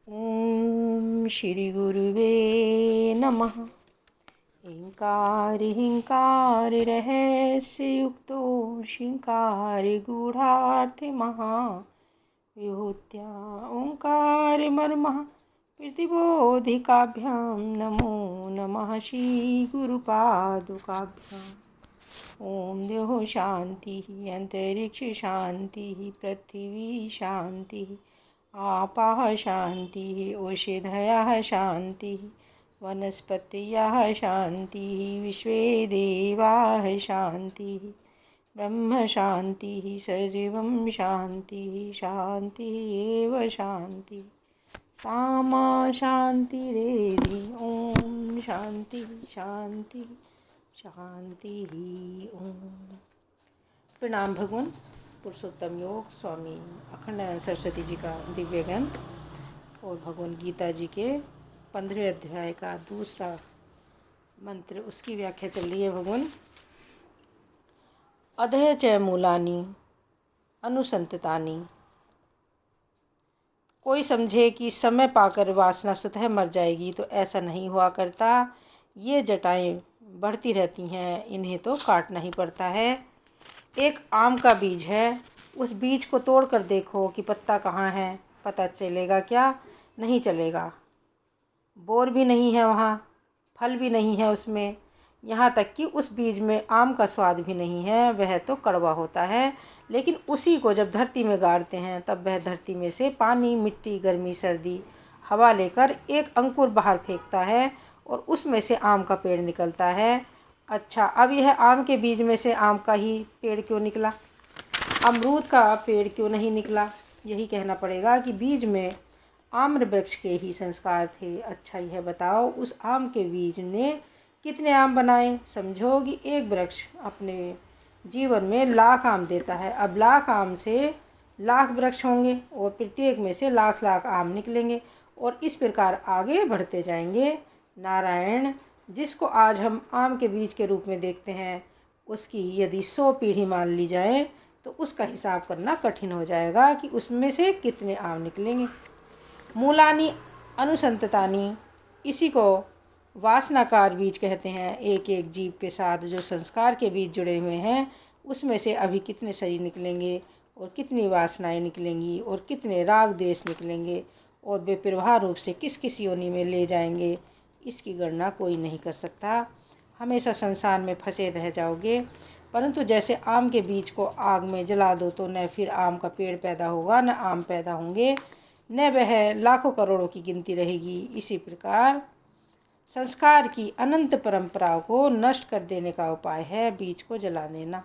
ओम श्री गुरुवे नमः। ईंकार हिंकार रहस्य युक्तो शिंकार गूढ़ार्थ महा विभूत्या ओंकार मर्मः प्रतिबोधिकाभ्यां नमो नमः श्री गुरुपादुकाभ्याम्। ओम द्योः शांति अंतरिक्ष शांति पृथ्वी शांति आपाः शांति ओषधयः शांति वनस्पतयः शांति विश्वे देवाः शांति ब्रह्म शांति सर्वं शांति शांति एव शांति सामा शांतिरेधि। ओम शांति शांति शांति ओम। प्रणाम भगवान। पुरुषोत्तम योग स्वामी अखंडानंद सरस्वती जी का दिव्य ग्रंथ और भगवान गीता जी के 15वें अध्याय का दूसरा मंत्र, उसकी व्याख्या चल रही है। भगवान अधय च मूलानि अनुसंततानि। कोई समझे कि समय पाकर वासना स्वतः मर जाएगी, तो ऐसा नहीं हुआ करता। ये जटाएं बढ़ती रहती हैं, इन्हें तो काटना ही पड़ता है। एक आम का बीज है, उस बीज को तोड़ कर देखो कि पत्ता कहाँ है, पता चलेगा क्या? नहीं चलेगा। बोर भी नहीं है वहाँ, फल भी नहीं है उसमें, यहाँ तक कि उस बीज में आम का स्वाद भी नहीं है, वह तो कड़वा होता है। लेकिन उसी को जब धरती में गाड़ते हैं, तब वह धरती में से पानी, मिट्टी, गर्मी, सर्दी, हवा लेकर एक अंकुर बाहर फेंकता है और उसमें से आम का पेड़ निकलता है। अच्छा, अब यह आम के बीज में से आम का ही पेड़ क्यों निकला? अमरूद का पेड़ क्यों नहीं निकला? यही कहना पड़ेगा कि बीज में आम्र वृक्ष के ही संस्कार थे। अच्छा, यह बताओ, उस आम के बीज ने कितने आम बनाए? समझो कि एक वृक्ष अपने जीवन में लाख आम देता है। अब लाख आम से लाख वृक्ष होंगे और प्रत्येक में से लाख लाख आम निकलेंगे और इस प्रकार आगे बढ़ते जाएंगे। नारायण, जिसको आज हम आम के बीज के रूप में देखते हैं, उसकी यदि 100 पीढ़ी मान ली जाए तो उसका हिसाब करना कठिन हो जाएगा कि उसमें से कितने आम निकलेंगे। मूलानी अनुसंततानी, इसी को वासनाकार बीज कहते हैं। एक एक जीव के साथ जो संस्कार के बीज जुड़े हुए हैं, उसमें से अभी कितने शरीर निकलेंगे और कितनी वासनाएं निकलेंगी और कितने राग द्वेष निकलेंगे और वे प्रवाह रूप से किस किस योनि में ले जाएंगे, इसकी गणना कोई नहीं कर सकता। हमेशा संसार में फंसे रह जाओगे। परंतु जैसे आम के बीज को आग में जला दो तो न फिर आम का पेड़ पैदा होगा, न आम पैदा होंगे, न वह लाखों करोड़ों की गिनती रहेगी। इसी प्रकार संस्कार की अनंत परंपराओं को नष्ट कर देने का उपाय है बीज को जला देना।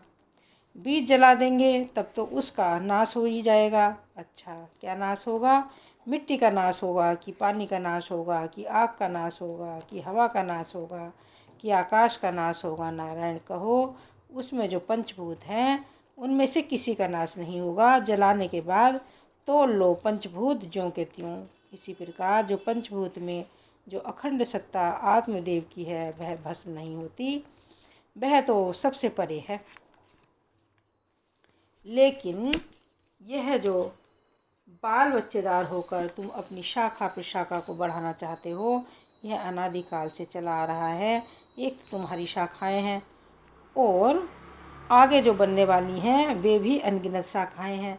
बीज जला देंगे तब तो उसका नाश हो ही जाएगा। अच्छा, क्या नाश होगा? मिट्टी का नाश होगा कि पानी का नाश होगा कि आग का नाश होगा कि हवा का नाश होगा कि आकाश का नाश होगा? नारायण, कहो, उसमें जो पंचभूत हैं उनमें से किसी का नाश नहीं होगा। जलाने के बाद तोल लो पंचभूत ज्यों के त्यों। इसी प्रकार जो पंचभूत में जो अखंड सत्ता आत्मदेव की है, वह भस्म नहीं होती, वह तो सबसे परे है। लेकिन यह जो बाल बच्चेदार होकर तुम अपनी शाखा प्रशाखा को बढ़ाना चाहते हो, यह अनादिकाल से चला आ रहा है। एक तो तुम्हारी शाखाएं हैं और आगे जो बनने वाली हैं वे भी अनगिनत शाखाएं हैं।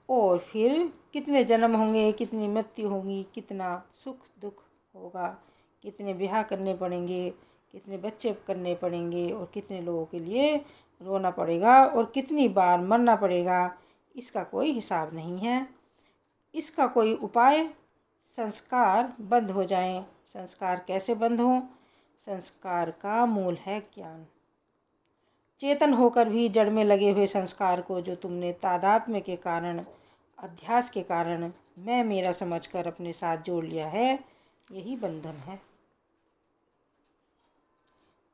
और फिर कितने जन्म होंगे, कितनी मृत्यु होगी, कितना सुख दुख होगा, कितने ब्याह करने पड़ेंगे, कितने बच्चे करने पड़ेंगे और कितने लोगों के लिए रोना पड़ेगा और कितनी बार मरना पड़ेगा, इसका कोई हिसाब नहीं है। इसका कोई उपाय? संस्कार बंद हो जाएं। संस्कार कैसे बंद हों? संस्कार का मूल है ज्ञान। चेतन होकर भी जड़ में लगे हुए संस्कार को जो तुमने तादात्म्य के कारण, अध्यास के कारण मैं मेरा समझकर अपने साथ जोड़ लिया है, यही बंधन है,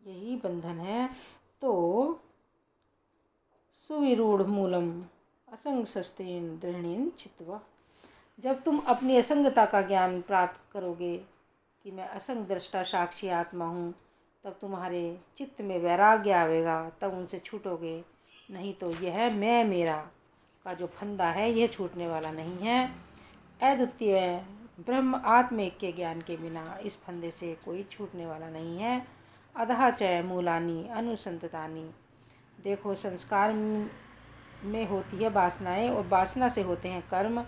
यही बंधन है। तो सुविरूढ़ मूलम असंग शस्त्रेण दृढ़ेन छित्त्वा। जब तुम अपनी असंगता का ज्ञान प्राप्त करोगे कि मैं असंग दृष्टा साक्षी आत्मा हूँ, तब तुम्हारे चित्त में वैराग्य आवेगा, तब उनसे छूटोगे। नहीं तो यह मैं मेरा का जो फंदा है, यह छूटने वाला नहीं है। अद्वितीय ब्रह्म आत्म के ज्ञान के बिना इस फंदे से कोई छूटने वाला नहीं है। अधः च मूलानि अनुसंततानि। देखो, संस्कार में होती है वासनाएं, और वासना से होते हैं कर्म,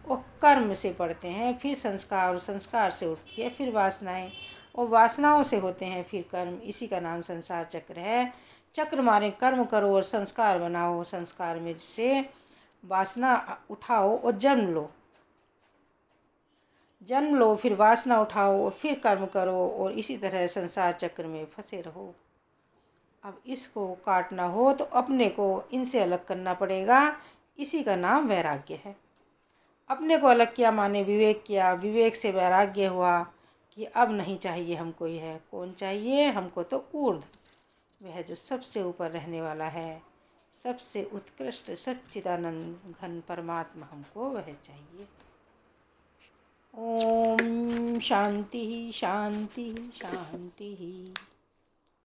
और कर्म से पड़ते हैं फिर संस्कार, और संस्कार से उठती है फिर वासनाएं, और वासनाओं से होते हैं फिर कर्म। इसी का नाम संसार चक्र है। चक्र मारे कर्म करो और संस्कार बनाओ, संस्कार में से वासना उठाओ और जन्म लो, फिर वासना उठाओ और फिर कर्म करो, और इसी तरह संसार चक्र में फंसे रहो। अब इसको काटना हो तो अपने को इनसे अलग करना पड़ेगा। इसी का नाम वैराग्य है। अपने को अलग किया माने विवेक किया, विवेक से वैराग्य हुआ कि अब नहीं चाहिए हमको यह। कौन चाहिए हमको? तो ऊर्ध्व, वह जो सबसे ऊपर रहने वाला है, सबसे उत्कृष्ट सच्चिदानंद घन परमात्मा हमको वह चाहिए। ओम शांति शांति शांति।